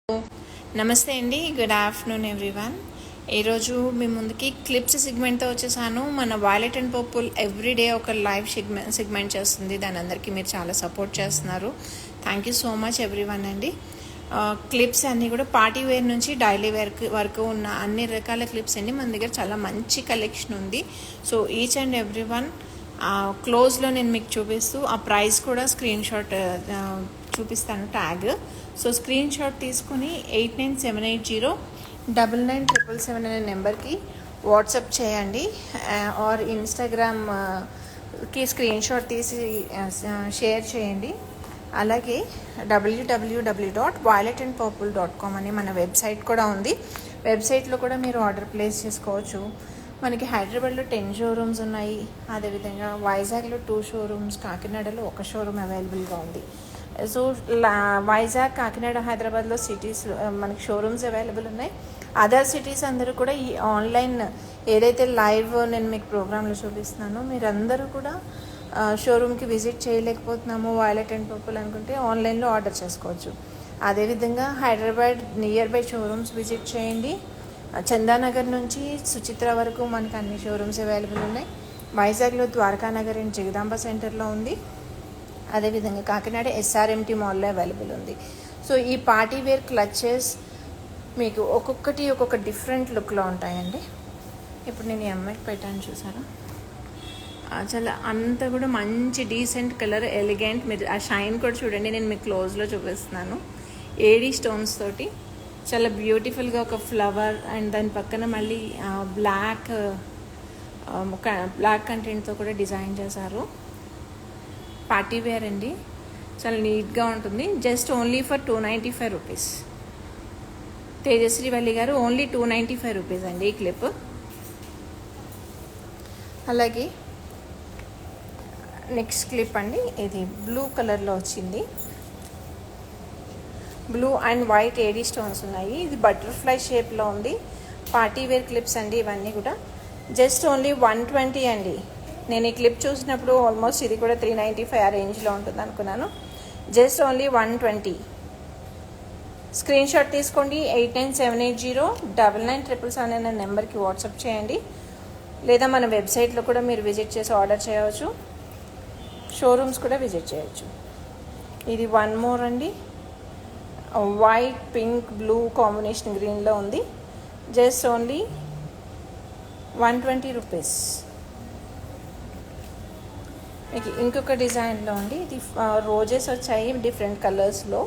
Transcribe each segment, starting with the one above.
నమస్తే అండి, good afternoon everyone. ఈరోజు మీ ముందుకి క్లిప్స్ సెగ్మెంట్తో వచ్చేసాను. మన వాయిలెట్ అండ్ పర్పుల్ ఎవ్రీడే ఒక లైవ్ సెగ్మెంట్ చేస్తుంది. దాని అందరికీ మీరు చాలా సపోర్ట్ చేస్తున్నారు. Thank you so much everyone అండి. క్లిప్స్ అన్నీ కూడా పార్టీ వేర్ నుంచి డైలీ వేర్ వరకు ఉన్న అన్ని రకాల క్లిప్స్ అండి. మన దగ్గర చాలా మంచి కలెక్షన్ ఉంది. సో ఈచ్ అండ్ ఎవ్రీవన్ క్లోజ్లో నేను మీకు చూపిస్తూ ఆ ప్రైస్ కూడా స్క్రీన్ షాట్ చూపిస్తాను, ట్యాగ్. సో స్క్రీన్ షాట్ తీసుకుని 8978099777 అనే నెంబర్కి వాట్సాప్ చేయండి. ఆర్ ఇన్స్టాగ్రామ్కి స్క్రీన్ షాట్ తీసి షేర్ చేయండి. అలాగే www.violetandpurple.com అని మన వెబ్సైట్ కూడా ఉంది. వెబ్సైట్లో కూడా మీరు ఆర్డర్ ప్లేస్ చేసుకోవచ్చు. మనకి హైదరాబాద్లో 10 షోరూమ్స్ ఉన్నాయి. అదేవిధంగా వైజాగ్లో 2 షోరూమ్స్, కాకినాడలో 1 షోరూమ్ అవైలబుల్గా ఉంది. సో వైజాగ్, కాకినాడ, హైదరాబాద్లో సిటీస్ మనకి షోరూమ్స్ అవైలబుల్ ఉన్నాయి. అదర్ సిటీస్ అందరూ కూడా ఈ ఆన్లైన్ ఏదైతే లైవ్ నేను మీకు ప్రోగ్రాంలో చూపిస్తున్నానో మీరందరూ కూడా షోరూమ్కి విజిట్ చేయలేకపోతున్నాము వాయిలెట్ అండ్ పర్పుల్ అనుకుంటే ఆన్లైన్లో ఆర్డర్ చేసుకోవచ్చు. అదేవిధంగా Hyderabad near by showrooms visit చేయండి. చందానగర్ నుంచి సుచిత్ర వరకు మనకు అన్ని షోరూమ్స్ అవైలబుల్ ఉన్నాయి. వైజాగ్లో ద్వారకానగర్ అండ్ జగదాంబ సెంటర్లో ఉంది. అదేవిధంగా కాకినాడ ఎస్ఆర్ఎంటీ మాల్లో అవైలబుల్ ఉంది. సో ఈ పార్టీ వేర్ క్లచెస్ మీకు ఒక్కొక్కటి ఒక్కొక్క డిఫరెంట్ లుక్లో ఉంటాయండి. ఇప్పుడు నేను ఈ అమ్మాయికి పెట్టాను, చూసారా? చాలా అంతా కూడా మంచి డీసెంట్ కలర్, ఎలిగెంట్. మీరు ఆ షైన్ కూడా చూడండి, నేను మీకు క్లోజ్లో చూపిస్తున్నాను. ఏడీ స్టోన్స్ తోటి చాలా బ్యూటిఫుల్గా ఒక ఫ్లవర్ అండ్ దాని పక్కన మళ్ళీ బ్లాక్ కంటెంట్తో కూడా డిజైన్ చేశారు. పార్టీ వేర్ అండి, చాలా నీట్గా ఉంటుంది. Just only for 295 rupees. Tejasri Valli గారు ఓన్లీ 295 రూపీస్ అండి ఈ క్లిప్. అలాగే నెక్స్ట్ క్లిప్ అండి, ఇది బ్లూ కలర్లో వచ్చింది. Blue and white AD stones ఉన్నాయి. ఇది బటర్ఫ్లై షేప్లో ఉంది. పార్టీ వేర్ క్లిప్స్ అండి ఇవన్నీ కూడా. జస్ట్ ఓన్లీ 120 అండి. నేను ఈ క్లిప్ చూసినప్పుడు ఆల్మోస్ట్ ఇది కూడా 395 ఆ రేంజ్లో ఉంటుంది అనుకున్నాను. Just only 120. స్క్రీన్ షాట్ తీసుకోండి. 8978099777 అనే నెంబర్కి వాట్సాప్ చేయండి. లేదా మన వెబ్సైట్లో కూడా మీరు విజిట్ చేసి ఆర్డర్ చేయవచ్చు. షోరూమ్స్ కూడా విజిట్ చేయొచ్చు. ఇది వన్ మోర్ అండి, వైట్, పింక్, బ్లూ కాంబినేషన్ గ్రీన్లో ఉంది. Just only 120 rupees. మీకు ఇంకొక డిజైన్లో ఉంది. ఇది రోజెస్ వచ్చాయి డిఫరెంట్ కలర్స్లో.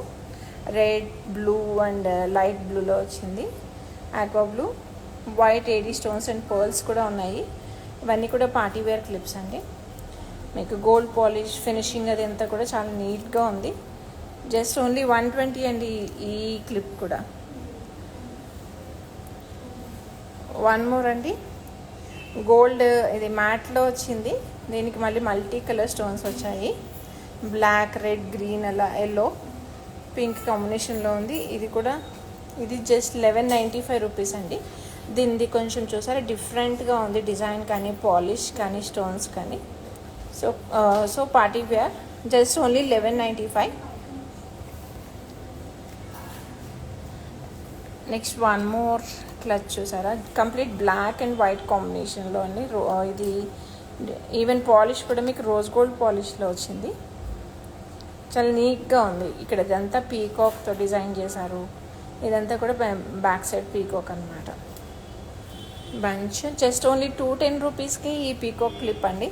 రెడ్, బ్లూ అండ్ లైట్ బ్లూలో వచ్చింది. Aqua blue, white AD stones and pearls కూడా ఉన్నాయి. ఇవన్నీ కూడా పార్టీ వేర్ క్లిప్స్ అండి. మీకు గోల్డ్ పాలిష్ ఫినిషింగ్ అది అంతా కూడా చాలా నీట్గా ఉంది. జస్ట్ ఓన్లీ 120 అండి ఈ క్లిప్ కూడా. వన్ మోర్ అండి, గోల్డ్, ఇది మ్యాట్లో వచ్చింది. దీనికి మళ్ళీ మల్టీ కలర్ స్టోన్స్ వచ్చాయి. బ్లాక్, రెడ్, గ్రీన్, అలా ఎల్లో, పింక్ కాంబినేషన్లో ఉంది. ఇది కూడా ఇది జస్ట్ 1195 రూపీస్ అండి. దీనిది కొంచెం చూసారా డిఫరెంట్గా ఉంది, డిజైన్ కానీ పాలిష్ కానీ స్టోన్స్ కానీ. So party wear just only 1195. Next one more clutch చూసారా, కంప్లీట్ బ్లాక్ అండ్ వైట్ కాంబినేషన్లో అండి. ఇది ఈవెన్ పాలిష్ కూడా మీకు రోజ్ గోల్డ్ పాలిష్లో వచ్చింది. చాలా నీట్గా ఉంది. ఇక్కడ ఇదంతా పీకాక్తో డిజైన్ చేశారు. ఇదంతా కూడా బ్యాక్ సైడ్ పీకాక్ అనమాట. బంచ్ జస్ట్ ఓన్లీ 210 రూపీస్కి ఈ పీకాక్ క్లిప్ అండి.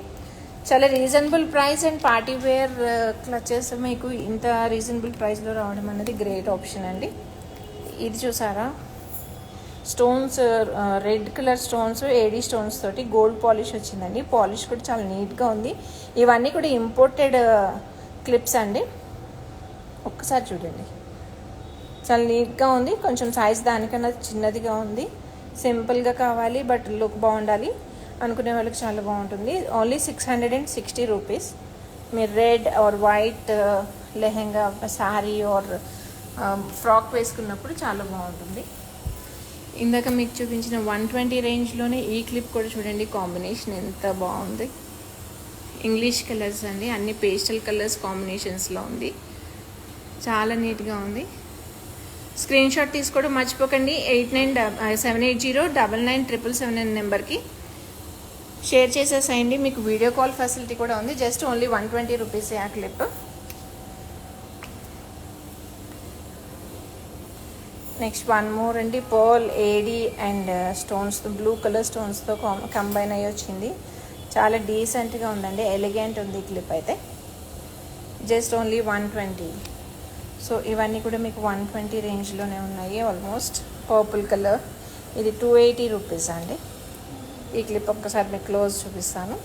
చాలా reasonable price and party wear clutches మీకు ఇంత రీజనబుల్ ప్రైస్లో రావడం అనేది గ్రేట్ ఆప్షన్ అండి. ఇది చూసారా, stones, red colour stones, AD stones తోటి గోల్డ్ పాలిష్ వచ్చిందండి. పాలిష్ కూడా చాలా నీట్గా ఉంది. ఇవన్నీ కూడా ఇంపోర్టెడ్ క్లిప్స్ అండి. ఒక్కసారి చూడండి, చాలా నీట్గా ఉంది. కొంచెం సైజ్ దానికన్నా చిన్నదిగా ఉంది. సింపుల్గా కావాలి బట్ లుక్ బాగుండాలి అనుకునే వాళ్ళకి చాలా బాగుంటుంది. Only 660 rupees. మీరు red or white lehenga, sari or frock వేసుకున్నప్పుడు చాలా బాగుంటుంది. ఇందాక మీకు చూపించిన 120 రేంజ్లోనే ఈ క్లిప్ కూడా చూడండి, కాంబినేషన్ ఎంత బాగుంది. ఇంగ్లీష్ కలర్స్ అండి, అన్ని పేస్టల్ కలర్స్ కాంబినేషన్స్లో ఉంది. చాలా నీట్గా ఉంది. స్క్రీన్ షాట్ తీసుకోవడం మర్చిపోకండి. 8978099777 నెంబర్కి షేర్ చేసేసేయండి. మీకు వీడియో కాల్ ఫెసిలిటీ కూడా ఉంది. జస్ట్ ఓన్లీ 120 రూపీస్ ఆ క్లిప్. నెక్స్ట్ వన్ మోర్ అండి, పర్ల్ ఏడి అండ్ స్టోన్స్తో, బ్లూ కలర్ స్టోన్స్తో కంబైన్ అయ్యి వచ్చింది. చాలా డీసెంట్గా ఉందండి, ఎలిగెంట్ ఉంది ఈ క్లిప్ అయితే. Just only 120. సో ఇవన్నీ కూడా మీకు 120 రేంజ్లోనే ఉన్నాయి ఆల్మోస్ట్. పర్పుల్ కలర్, ఇది 280 రూపీస్ అండి. ఈ క్లిప్ ఒక్కసారి మీకు క్లోజ్ చూపిస్తాను.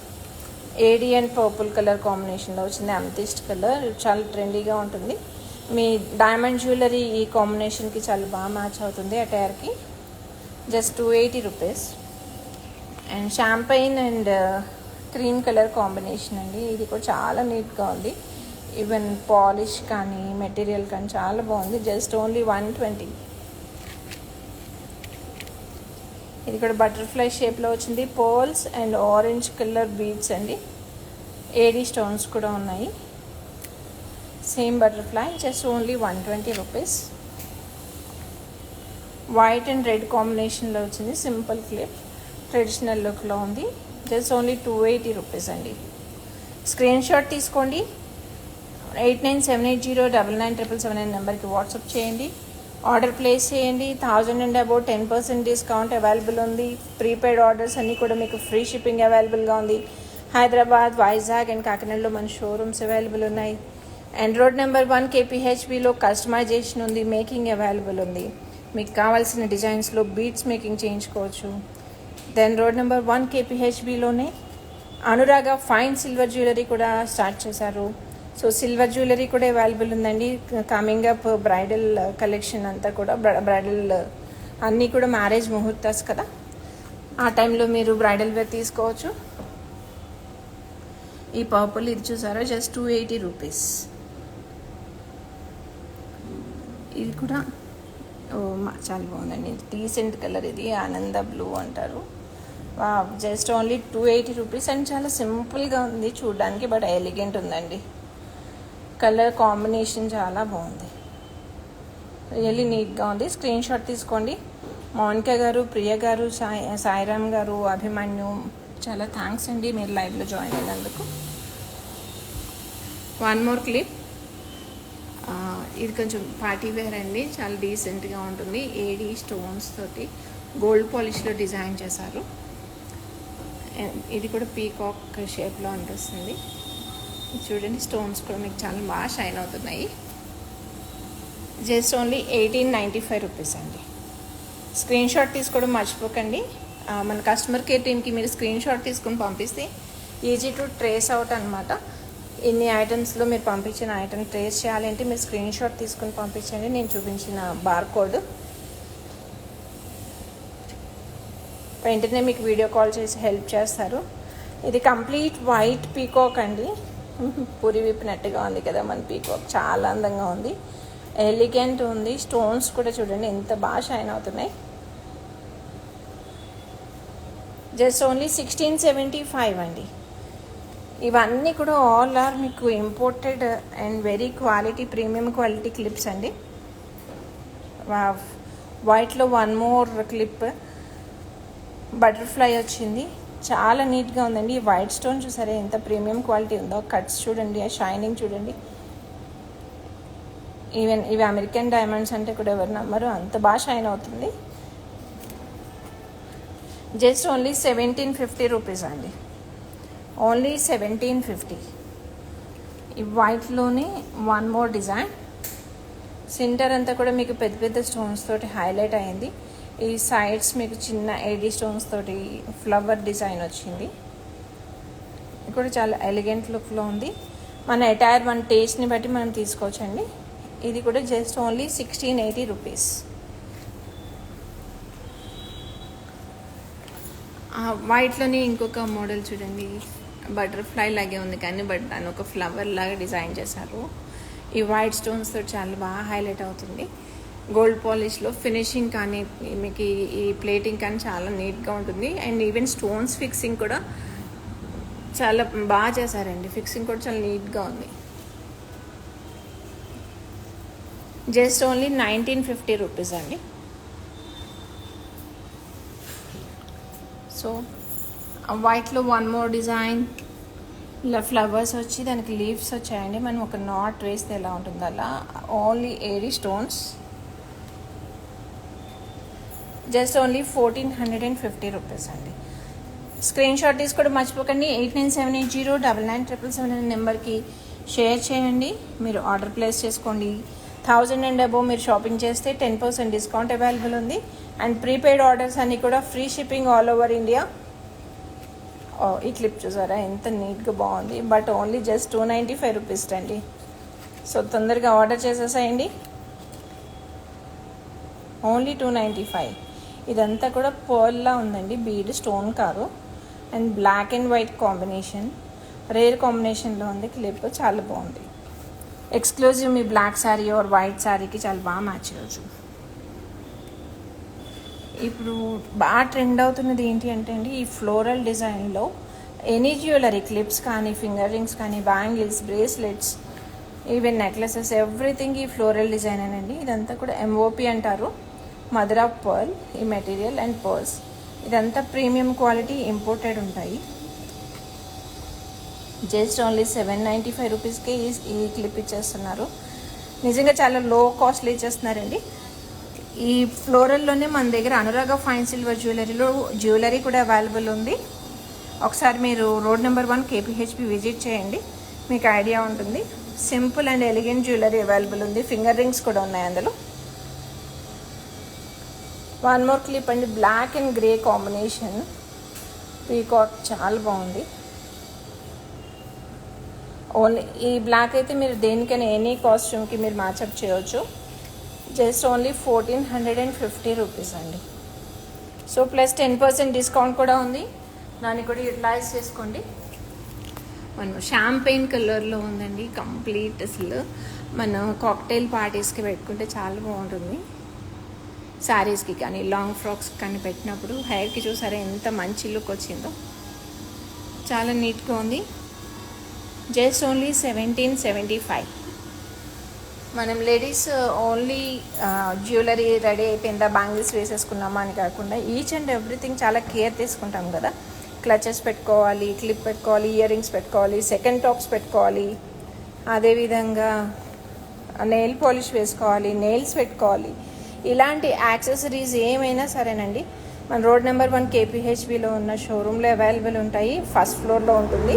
ఏడి అండ్ పర్పుల్ కలర్ కాంబినేషన్లో వచ్చింది. అమెథిస్ట్ కలర్ చాలా ట్రెండీగా ఉంటుంది. మీ డైమండ్ జ్యువెలరీ ఈ కాంబినేషన్కి చాలా బాగా మ్యాచ్ అవుతుంది అటైర్కి. Just 280 rupees. And champagne and cream colour combination అండి. ఇది కూడా చాలా నీట్గా ఉంది. ఈవెన్ పాలిష్ కానీ మెటీరియల్ కానీ చాలా బాగుంది. Just only 120. ఇది కూడా బటర్ఫ్లై షేప్లో వచ్చింది. Pearls and orange colour beads అండి. ఏడీ స్టోన్స్ కూడా ఉన్నాయి. Same butterfly, just only 120 rupees. White and red కాంబినేషన్లో వచ్చింది. సింపుల్ క్లిప్, ట్రెడిషనల్ లుక్లో ఉంది. జస్ట్ ఓన్లీ 280 రూపీస్ అండి. స్క్రీన్ షాట్ తీసుకోండి. 8978099777 నెంబర్కి వాట్సాప్ చేయండి. ఆర్డర్ ప్లేస్ చేయండి. 1000 అండ్ అబౌవ్ 10% డిస్కౌంట్ అవైలబుల్ ఉంది. ప్రీపెయిడ్ ఆర్డర్స్ అన్నీ కూడా మీకు ఫ్రీ షిప్పింగ్ అవైలబుల్గా ఉంది. హైదరాబాద్, వైజాగ్ అండ్ కాకినాడలో మన షోరూమ్స్ అవైలబుల్ ఉన్నాయి. అండ్ రోడ్ నెంబర్ 1 KPHBలో కస్టమైజేషన్ ఉంది, మేకింగ్ అవైలబుల్ ఉంది. మీకు కావాల్సిన డిజైన్స్లో బీడ్స్ మేకింగ్ చేయించుకోవచ్చు. దెన్ రోడ్ నెంబర్ 1 KPHBలోనే అనురాగ ఫైన్ సిల్వర్ జ్యువెలరీ కూడా స్టార్ట్ చేశారు. సో సిల్వర్ జ్యువెలరీ కూడా అవైలబుల్ ఉందండి. కమింగ్ అప్ బ్రైడల్ కలెక్షన్ అంతా కూడా, బ్రైడల్ అన్నీ కూడా మ్యారేజ్ ముహూర్తాస్ కదా, ఆ టైంలో మీరు బ్రైడల్ వేర్ తీసుకోవచ్చు. ఈ పర్పుల్ ఇది చూసారా, జస్ట్ 280 రూపీస్. ఇది కూడా చాలా బాగుందండి, డీసెంట్ కలర్. ఇది ఆనంద బ్లూ అంటారు. Just only 280 rupees. అండ్ చాలా సింపుల్గా ఉంది చూడడానికి, బట్ ఎలిగెంట్ ఉందండి. కలర్ కాంబినేషన్ చాలా బాగుంది, రియల్లీ నీట్గా ఉంది. స్క్రీన్ షాట్ తీసుకోండి. మౌనిక గారు, ప్రియ గారు, సాయిరామ్ గారు, అభిమన్యు, చాలా థ్యాంక్స్ అండి మీరు లైవ్లో జాయిన్ అయినందుకు. One more clip. ఇది కొంచెం పార్టీ వేర్ అండి, చాలా డీసెంట్గా ఉంటుంది. ఏడీ స్టోన్స్ తోటి గోల్డ్ పాలిష్లో డిజైన్ చేశారు. ఇది కూడా పీకాక్ షేప్లో అనిపిస్తుంది. చూడండి, స్టోన్స్ కూడా మీకు చాలా బాగా షైన్ అవుతున్నాయి. జస్ట్ ఓన్లీ 1895 రూపీస్ అండి. స్క్రీన్ షాట్ తీసుకోవడం మర్చిపోకండి. మన కస్టమర్ కేర్ టీమ్కి మీరు స్క్రీన్ షాట్ తీసుకొని పంపిస్తే ఈజీ టు ట్రేస్ అవుట్ అనమాట. ఇన్ని ఐటమ్స్లో మీరు పంపించిన ఐటమ్ ట్రేస్ చేయాలంటే మీరు స్క్రీన్ షాట్ తీసుకొని పంపించండి. నేను చూపించిన బార్ కోడ్ వెంటనే మీకు వీడియో కాల్ చేసి హెల్ప్ చేస్తారు. ఇది కంప్లీట్ వైట్ పీకాక్ అండి. పూరి విప్పినట్టుగా ఉంది కదా మన పీకాక్, చాలా అందంగా ఉంది, ఎలిగెంట్ ఉంది. స్టోన్స్ కూడా చూడండి ఎంత బాగా షైన్ అవుతున్నాయి. జస్ట్ ఓన్లీ 1675 అండి. ఇవన్నీ కూడా ఆల్ ఆర్ మీకు imported and very quality, premium quality clips అండి. వైట్లో వన్ మోర్ క్లిప్ బటర్ఫ్లై వచ్చింది, చాలా నీట్గా ఉందండి. ఈ వైట్ స్టోన్ చూసారా ఎంత ప్రీమియం క్వాలిటీ ఉందో. కట్స్ చూడండి, ఆ షైనింగ్ చూడండి. ఈవెన్ ఇవి అమెరికన్ డైమండ్స్ అంటే కూడా ఎవరు నమ్మరు, అంత బాగా షైన్ అవుతుంది. జస్ట్ ఓన్లీ 1750 రూపీస్ అండి. ఓన్లీ 1750. ఈ వైట్లోనే వన్ మోర్ డిజైన్. సెంటర్ అంతా కూడా మీకు పెద్ద పెద్ద స్టోన్స్ తోటి హైలైట్ అయింది. ఈ సైడ్స్ మీకు చిన్న ఏడీ స్టోన్స్ తోటి ఫ్లవర్ డిజైన్ వచ్చింది. ఇది కూడా చాలా ఎలిగెంట్ లుక్లో ఉంది. మన అటైర్ మన టేస్ట్ని బట్టి మనం తీసుకోవచ్చండి. ఇది కూడా జస్ట్ ఓన్లీ 1680 రూపీస్. వైట్లోనే ఇంకొక మోడల్ చూడండి, బటర్ఫ్లై లాగే ఉంది కానీ బట్ దాన్ని ఒక ఫ్లవర్ లాగా డిజైన్ చేశారు. ఈ వైట్ స్టోన్స్ తోటి చాలా బాగా హైలైట్ అవుతుంది. గోల్డ్ పాలిష్లో ఫినిషింగ్ కానీ మీకు ఈ ప్లేటింగ్ కానీ చాలా నీట్గా ఉంటుంది. అండ్ ఈవెన్ స్టోన్స్ ఫిక్సింగ్ కూడా చాలా బాగా చేశారండి. ఫిక్సింగ్ కూడా చాలా నీట్గా ఉంది. జస్ట్ ఓన్లీ 1950 రూపీస్ అండి. సో వైట్లో వన్ మోర్ డిజైన్, ఇలా ఫ్లవర్స్ వచ్చి దానికి లీవ్స్ వచ్చాయండి. మనం ఒక నాట్ వేస్తే ఎలా ఉంటుంది అలా, ఓన్లీ ఏరీ స్టోన్స్. జస్ట్ ఓన్లీ 1450 రూపీస్ అండి. స్క్రీన్ షాట్ తీసుకోవడం మర్చిపోకండి. 8978099777 అనే నెంబర్కి షేర్ చేయండి. మీరు ఆర్డర్ ప్లేస్ చేసుకోండి. 1000 అండ్ అబోవ్ మీరు షాపింగ్ చేస్తే 10% డిస్కౌంట్ అవైలబుల్ ఉంది. అండ్ ప్రీపెయిడ్ ఆర్డర్స్ అన్నీ కూడా free shipping all over India. ఈ క్లిప్ చూసారా ఎంత నీట్గా బాగుంది. బట్ ఓన్లీ జస్ట్ 295 రూపీస్ అండి. సో తొందరగా ఆర్డర్ చేసేసేయండి. ఓన్లీ 295. ఇదంతా కూడా పర్ల్లా ఉందండి, బీడ్ స్టోన్ కారు. And black and white combination, rare కాంబినేషన్లో ఉంది క్లిప్. చాలా బాగుంది. ఎక్స్క్లూజివ్ మీ బ్లాక్ శారీ ఆర్ వైట్ శారీకి చాలా బాగా మ్యాచ్ చేయవచ్చు. ఇప్పుడు బాగా ట్రెండ్ అవుతున్నది ఏంటి అంటే అండి, ఈ ఫ్లోరల్ డిజైన్లో ఎనీ జ్యువెలరీ, క్లిప్స్ కానీ, ఫింగర్ రింగ్స్ కానీ, bangles, bracelets, even necklaces, everything ఈ ఫ్లోరల్ డిజైన్ అండి. ఇదంతా కూడా ఎంఓపి అంటారు, మదర్ ఆఫ్ పర్ల్ ఈ మెటీరియల్ అండ్ పర్ల్స్. ఇదంతా ప్రీమియం క్వాలిటీ, ఇంపోర్టెడ్ ఉంటాయి. జస్ట్ ఓన్లీ 795 రూపీస్కే ఈ క్లిప్ ఇచ్చేస్తున్నారు. నిజంగా చాలా లో కాస్ట్లో ఇచ్చేస్తున్నారండి. ఈ ఫ్లోరల్లోనే మన దగ్గర అనురాగ ఫైన్ సిల్వర్ జ్యువెలరీ కూడా అవైలబుల్ ఉంది. ఒకసారి మీరు రోడ్ నెంబర్ 1 కేపీహెచ్పి విజిట్ చేయండి, మీకు ఐడియా ఉంటుంది. Simple and elegant jewellery available ఉంది. ఫింగర్ రింగ్స్ కూడా ఉన్నాయి అందులో. వన్ మోర్ క్లిప్ అండి, black and grey combination peacock, చాలా బాగుంది. ఓన్లీ ఈ బ్లాక్ అయితే మీరు దేనికైనా ఎనీ కాస్ట్యూమ్కి మీరు మ్యాచప్ చేయవచ్చు. జస్ట్ ఓన్లీ 1450 రూపీస్ అండి. సో ప్లస్ 10% డిస్కౌంట్ కూడా ఉంది, దాన్ని కూడా యూటిలైజ్ చేసుకోండి. మనం షాంపెయిన్ కలర్లో ఉందండి కంప్లీట్. అసలు మనం కాక్టైల్ పార్టీస్కి పెట్టుకుంటే చాలా బాగుంటుంది. శారీస్కి కానీ, లాంగ్ ఫ్రాక్స్కి కానీ పెట్టినప్పుడు హెయిర్కి చూసారా ఎంత మంచి లుక్ వచ్చిందో, చాలా నీట్గా ఉంది. Just only 1775. మనం లేడీస్ ఓన్లీ జ్యువెలరీ రెడీ అయిపోయిందా, బ్యాంగిల్స్ వేసేసుకున్నామా అని కాకుండా ఈచ్ అండ్ ఎవ్రీథింగ్ చాలా కేర్ తీసుకుంటాం కదా. క్లచెస్ పెట్టుకోవాలి, క్లిప్ పెట్టుకోవాలి, ఇయర్ రింగ్స్ పెట్టుకోవాలి, సెకండ్ టాప్స్ పెట్టుకోవాలి, అదేవిధంగా నెయిల్ పాలిష్ వేసుకోవాలి, నెయిల్స్ పెట్టుకోవాలి. ఇలాంటి యాక్సెసరీస్ ఏమైనా సరేనండి మన రోడ్ నెంబర్ 1 కేపీహెచ్బిలో ఉన్న షోరూంలో అవైలబుల్ ఉంటాయి. ఫస్ట్ ఫ్లోర్లో ఉంటుంది,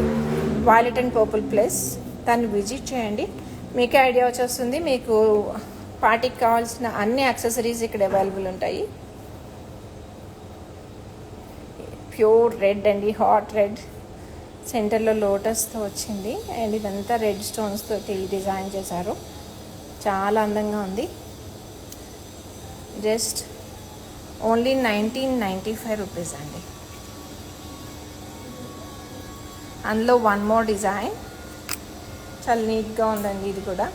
వైలెట్ అండ్ పర్పుల్ ప్లేస్. దాన్ని విజిట్ చేయండి, మీకే ఐడియా వచ్చేస్తుంది. మీకు పార్టీకి కావాల్సిన అన్ని యాక్సెసరీస్ ఇక్కడ అవైలబుల్ ఉంటాయి. ప్యూర్ రెడ్ అండి, హాట్ రెడ్, సెంటర్లో లోటస్తో వచ్చింది. అండ్ ఇదంతా రెడ్ స్టోన్స్ తోటి డిజైన్ చేశారు, చాలా అందంగా ఉంది. జస్ట్ ఓన్లీ 1995 రూపీస్ అండి. అందులో వన్ మోర్ డిజైన్ చాలా నీట్గా ఉందండి. ఇది కూడా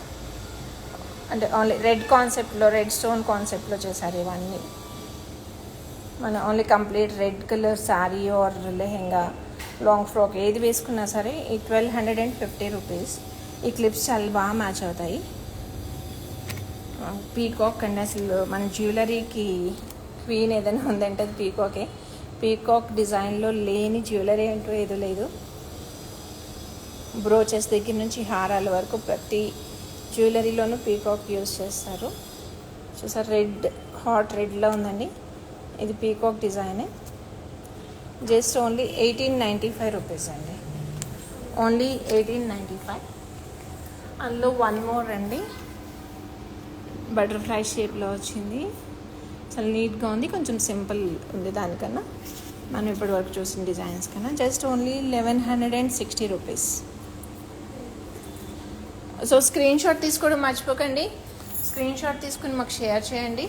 అంటే ఓన్లీ రెడ్ కాన్సెప్ట్లో, రెడ్ స్టోన్ కాన్సెప్ట్లో చేశారు ఇవన్నీ. మన only complete red colour sari or lehenga, long frock ఏది వేసుకున్నా సరే ఈ 1250 రూపీస్. ఈ క్లిప్స్ చాలా బాగా మ్యాచ్ అవుతాయి. పీకాక్ అండి, అసలు మన జ్యువెలరీకి క్వీన్ ఏదైనా ఉందంటే అది పీకాకే. పీకాక్ డిజైన్లో లేని జ్యువెలరీ అంటూ ఏదో లేదు. బ్రోచెస్ దగ్గర నుంచి హారాల వరకు ప్రతి జ్యువెలరీలోనూ పీకాక్ యూజ్ చేస్తారు. చూసారు రెడ్, హాట్ రెడ్లో ఉందండి. ఇది పీకాక్ డిజైనే. జస్ట్ ఓన్లీ 1895 రూపీస్ అండి. ఓన్లీ 1895. అందులో వన్ మోర్ అండి, బటర్ఫ్లై షేప్లో వచ్చింది, చాలా నీట్గా ఉంది. కొంచెం సింపుల్ ఉంది దానికన్నా, మనం ఇప్పటి వరకు చూసిన డిజైన్స్ కన్నా. Just only 1160 rupees. So screen shot తీసుకోవడం మర్చిపోకండి. స్క్రీన్ షాట్ తీసుకుని మాకు షేర్ చేయండి.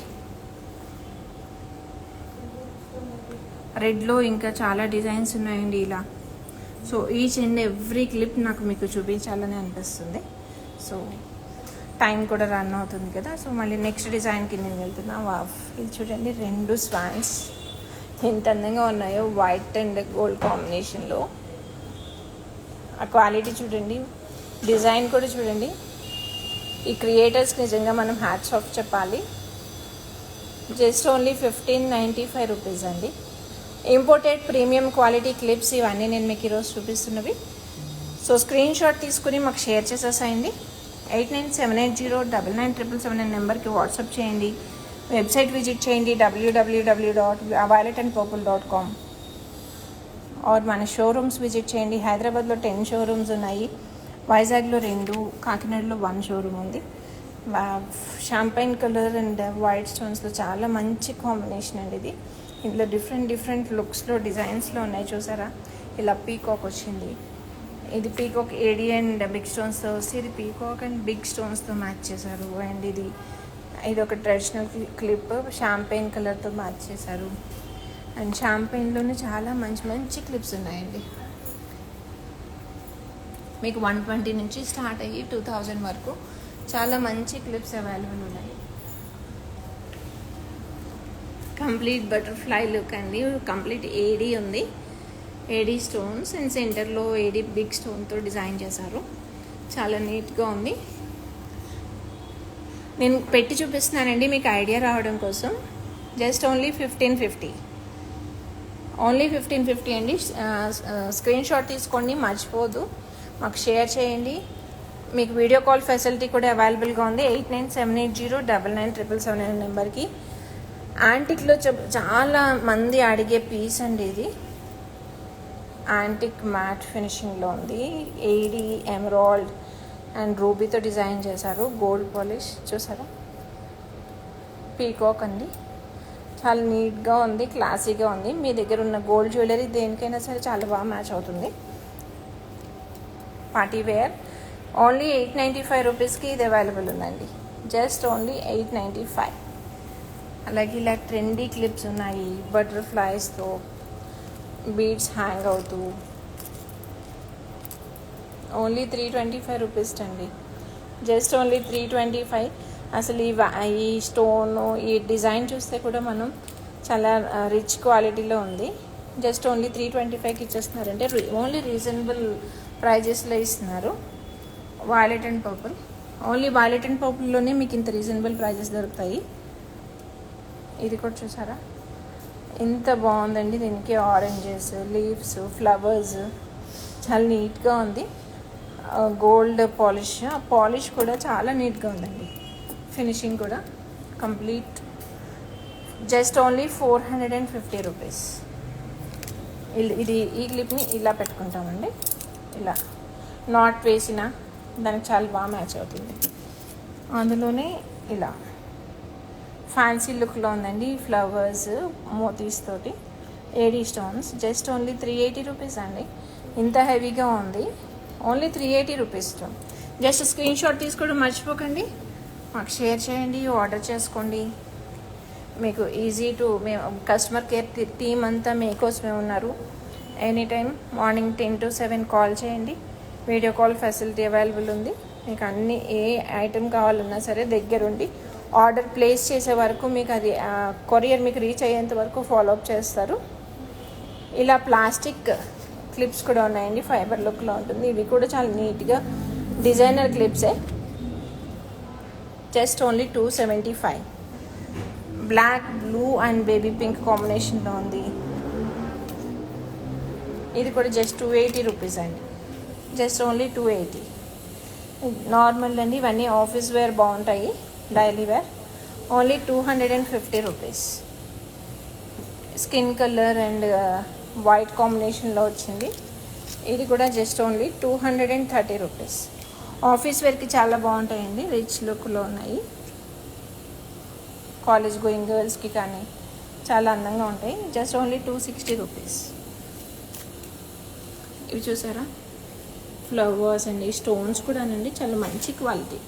రెడ్లో ఇంకా చాలా డిజైన్స్ ఉన్నాయండి ఇలా. So each and every clip నాకు మీకు చూపించాలని అనిపిస్తుంది. సో టైం కూడా రన్ అవుతుంది కదా. సో మళ్ళీ నెక్స్ట్ డిజైన్కి నేను వెళ్తున్నా. ఇది చూడండి, 2 స్వాన్స్ ఎంత అందంగా ఉన్నాయో, వైట్ అండ్ గోల్డ్ కాంబినేషన్లో. ఆ క్వాలిటీ చూడండి, డిజైన్ కూడా చూడండి, ఈ క్రియేటర్స్కి నిజంగా మనం హ్యాట్స్ ఆఫ్ చెప్పాలి. జస్ట్ ఓన్లీ 1595 రూపీస్ అండి. ఇంపోర్టెడ్ ప్రీమియం క్వాలిటీ క్లిప్స్ ఇవన్నీ నేను మీకు ఈరోజు చూపిస్తున్నవి. సో స్క్రీన్ షాట్ తీసుకుని మాకు షేర్ చేసేసాయండి. 8978099777 నెంబర్కి వాట్సాప్ చేయండి. వెబ్సైట్ విజిట్ చేయండి www.violetandpurple.com. और మన షోరూమ్స్ విజిట్ చేయండి. హైదరాబాద్లో 10 షోరూమ్స్ ఉన్నాయి, వైజాగ్లో 2, కాకినాడలో 1 షోరూమ్ ఉంది. షాంపైన్ కలర్ అండ్ వైట్ స్టోన్స్లో చాలా మంచి కాంబినేషన్ అండి ఇది. ఇందులో డిఫరెంట్ లుక్స్లో డిజైన్స్లో ఉన్నాయి చూసారా. ఇలా పీకాక్ వచ్చింది, ఇది పీకాక్ ఏడి అండ్ బిగ్ స్టోన్స్తో వస్తే ఇది పీకాక్ అండ్ బిగ్ స్టోన్స్తో మ్యాచ్ చేశారు. అండ్ ఇది ఒక ట్రెడిషనల్ క్లిప్ షాంపైన్ కలర్తో మ్యాచ్ చేశారు. అండ్ షాంపైన్లోనే చాలా మంచి క్లిప్స్ ఉన్నాయండి. మీకు 120 నుంచి స్టార్ట్ అయ్యి 2000 వరకు చాలా మంచి క్లిప్స్ అవైలబుల్ ఉన్నాయి. కంప్లీట్ బటర్ఫ్లై లుక్ అండి, కంప్లీట్ ఏడీ ఉంది, ఏడీ స్టోన్స్ అండ్ సెంటర్లో ఏడీ బిగ్ స్టోన్తో డిజైన్ చేశారు. చాలా నీట్గా ఉంది. నేను పెట్టి చూపిస్తున్నానండి మీకు ఐడియా రావడం కోసం. జస్ట్ ఓన్లీ 1550, ఓన్లీ 1550 అండి. స్క్రీన్ షాట్ తీసుకోండి, మర్చిపోదు, మాకు షేర్ చేయండి. మీకు వీడియో కాల్ ఫెసిలిటీ కూడా అవైలబుల్గా ఉంది. 8978099777 నెంబర్కి. యాంటిక్లో చాలా మంది అడిగే పీస్ అండి ఇది. యాంటిక్ మ్యాట్ ఫినిషింగ్లో ఉంది, ఏడీ ఎమరాల్డ్ అండ్ రూబీతో డిజైన్ చేశారు. గోల్డ్ పాలిష్ చూసారా, పీకాక్ అండి. చాలా నీట్గా ఉంది, క్లాసీగా ఉంది. మీ దగ్గర ఉన్న గోల్డ్ జ్యువెలరీ దేనికైనా సరే చాలా బాగా మ్యాచ్ అవుతుంది. పార్టీ వేర్ ఓన్లీ 895 రూపీస్కి ఇది అవైలబుల్ ఉందండి. Just only 895. అలాగే ఇలా ట్రెండీ క్లిప్స్ ఉన్నాయి, బటర్ఫ్లైస్తో బీడ్స్ హ్యాంగ్ అవుతూ. ఓన్లీ 325 రూపీస్ అండి. Just only 325. అసలు ఈ స్టోన్ ఈ డిజైన్ చూస్తే కూడా మనం చాలా రిచ్ క్వాలిటీలో ఉంది. జస్ట్ ఓన్లీ 325కి ఇచ్చేస్తున్నారంటే ఓన్లీ రీజనబుల్ ప్రైజెస్లో ఇస్తున్నారు. Violet and purple, only violet and పర్పుల్లోనే మీకు ఇంత రీజనబుల్ ప్రైజెస్ దొరుకుతాయి. ఇది కూడా చూసారా ఎంత బాగుందండి. దీనికి ఆరెంజెస్, లీవ్స్, ఫ్లవర్స్ చాలా నీట్గా ఉంది. గోల్డ్ పాలిష్, పాలిష్ కూడా చాలా నీట్గా ఉందండి. ఫినిషింగ్ కూడా కంప్లీట్. Just only 450 rupees. ఇది ఈ క్లిప్ని ఇలా పెట్టుకుంటామండి. ఇలా నాట్ వేసిన దానికి చాలా బాగా మ్యాచ్ అవుతుంది. అందులోనే ఇలా ఫ్యాన్సీ లుక్లో ఉందండి. ఫ్లవర్స్, మోతీస్ తోటి AD stones. Just only 380 rupees అండి. ఇంత హెవీగా ఉంది, only 380 rupees. Just screen shot తీసుకోవడం మర్చిపోకండి, మాకు షేర్ చేయండి, ఆర్డర్ చేసుకోండి. మీకు easy to customer care team అంతా మీకోసమే ఉన్నారు. Any time morning 10 to 7 call చేయండి. వీడియో కాల్ ఫెసిలిటీ అవైలబుల్ ఉంది. మీకు అన్ని ఏ ఐటెం కావాలన్నా సరే దగ్గరుండి ఆర్డర్ ప్లేస్ చేసే వరకు మీకు అది కొరియర్ మీకు రీచ్ అయ్యేంత వరకు ఫాలోఅప్ చేస్తారు. ఇలా ప్లాస్టిక్ క్లిప్స్ కూడా ఉన్నాయండి, ఫైబర్ లుక్లో ఉంటుంది. ఇవి కూడా చాలా నీట్గా డిజైనర్ క్లిప్సే. Just only 275. Black, blue and baby pink కాంబినేషన్లో ఉంది. ఇది కూడా జస్ట్ 280 రూపీస్ అండి. Just only 280. నార్మల్ అండి, ఇవన్నీ ఆఫీస్ వేర్ బాగుంటాయి, daily wear. Only 250 rupees. Skin colour and white కాంబినేషన్లో వచ్చింది. ఇది కూడా జస్ట్ ఓన్లీ 230 రూపీస్. ఆఫీస్ వేర్కి చాలా బాగుంటాయండి, రిచ్ లుక్లో ఉన్నాయి. కాలేజ్ గోయింగ్ గర్ల్స్కి కానీ చాలా అందంగా ఉంటాయి. Just only 260 rupees. ఇవి చూసారా, ఫ్లవర్స్ అండి, స్టోన్స్ కూడా అండి చాలా మంచి క్వాలిటీ.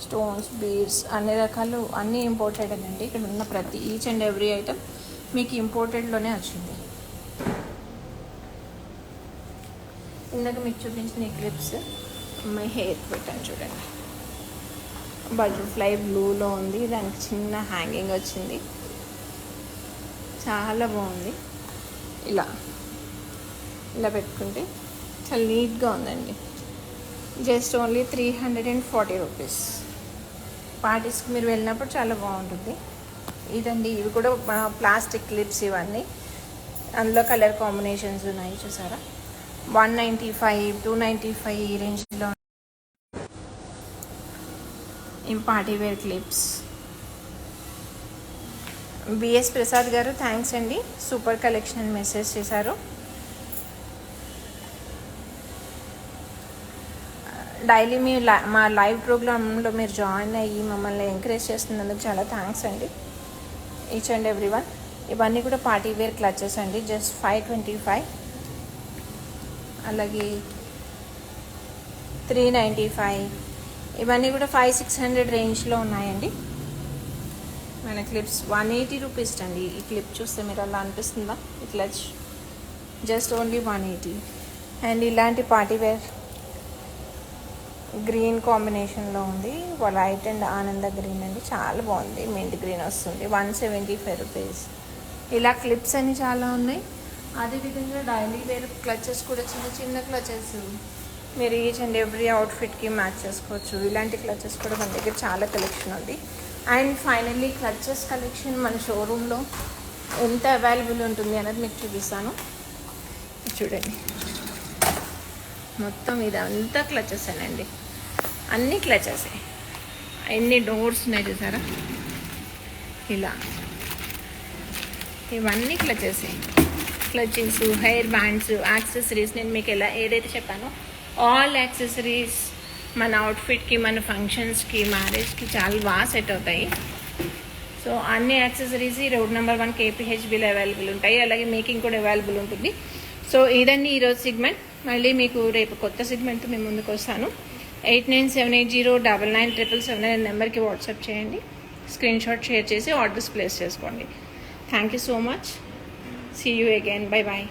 స్టోన్స్, బీడ్స్ అన్ని రకాలు, అన్నీ ఇంపోర్టెడ్ అండి. ఇక్కడ ఉన్న ప్రతి ఈచ్ అండ్ ఎవ్రీ ఐటమ్ మీకు ఇంపోర్టెడ్లోనే వచ్చింది. ఇందాక మీకు చూపించిన ఈ క్లిప్స్ మై హెయిర్ పెట్టాను చూడండి. బటర్ఫ్లై బ్లూలో ఉంది, దానికి చిన్న హ్యాంగింగ్ వచ్చింది, చాలా బాగుంది. ఇలా ఇలా పెట్టుకుంటే చాలా నీట్గా ఉందండి. Just only 340 rupees. పార్టీస్కి మీరు వెళ్ళినప్పుడు చాలా బాగుంటుంది. ఇదండి, ఇవి కూడా ప్లాస్టిక్ క్లిప్స్ ఇవన్నీ. అందులో కలర్ కాంబినేషన్స్ ఉన్నాయి చూసారా. 195, 295 ఈ రేంజ్లో ఈ party wear clips. BS Prasad garu thanks అండి, సూపర్ కలెక్షన్ అని మెసేజ్ చేశారు. డైలీ మీ మా లైవ్ ప్రోగ్రాంలో మీరు జాయిన్ అయ్యి మమ్మల్ని ఎంకరేజ్ చేస్తున్నందుకు చాలా థ్యాంక్స్ అండి, ఈచ్ అండ్ ఎవ్రీ వన్. ఇవన్నీ కూడా పార్టీ వేర్ క్లచెస్ అండి, జస్ట్ 525. అలాగే 395. ఇవన్నీ కూడా 500-600 రేంజ్లో ఉన్నాయండి. మన క్లిప్స్ 180 రూపీస్ అండి. ఈ క్లిప్ చూస్తే మీరు అలా అనిపిస్తుందా? ఈ క్లచ్ జస్ట్ ఓన్లీ 180. అండ్ ఇలాంటి పార్టీ వేర్ గ్రీన్ కాంబినేషన్లో ఉంది, లైట్ అండ్ ఆనంద గ్రీన్ అండి, చాలా బాగుంది. మింట్ గ్రీన్ వస్తుంది, 175 రూపీస్. ఇలా క్లిప్స్ అన్ని చాలా ఉన్నాయి. అదేవిధంగా డైలీ వేర్ క్లచెస్ కూడా చిన్న చిన్న క్లచెస్ మీరు ఈచ్ అండ్ ఎవ్రీ అవుట్ఫిట్కి మ్యాచ్ చేసుకోవచ్చు. ఇలాంటి క్లచెస్ కూడా మన దగ్గర చాలా కలెక్షన్ ఉంది. అండ్ ఫైనల్లీ క్లచెస్ కలెక్షన్ మన షోరూంలో ఎంత అవైలబుల్ ఉంటుంది అనేది మీకు చూపిస్తాను. చూడండి, మొత్తం ఇదంతా క్లచెస్ అనండి, అన్ని క్లచెస్. ఎన్ని డోర్స్ ఉన్నాయి చూసారా, ఇలా ఇవన్నీ clutches. Clutches, hair bands, accessories. నేను మీకు ఏదైతే చెప్పానో ఆల్ యాక్సెసరీస్ మన అవుట్ఫిట్కి, మన ఫంక్షన్స్కి, మ్యారేజ్కి చాలా బాగా సెట్ అవుతాయి. సో అన్ని యాక్సెసరీస్ రోడ్ నెంబర్ 1 KPHBలో అవైలబుల్ ఉంటాయి. అలాగే మేకింగ్ కూడా అవైలబుల్ ఉంటుంది. సో ఇదండి ఈరోజు సెగ్మెంట్. మళ్ళీ మీకు రేపు కొత్త సెగ్మెంట్తో మేము ముందుకు వస్తాను. 8978099777 నెంబర్కి వాట్సాప్ చేయండి, స్క్రీన్ షాట్ షేర్ చేసి ఆర్డర్స్ ప్లేస్ చేసుకోండి. Thank you so much. See you again. Bye bye.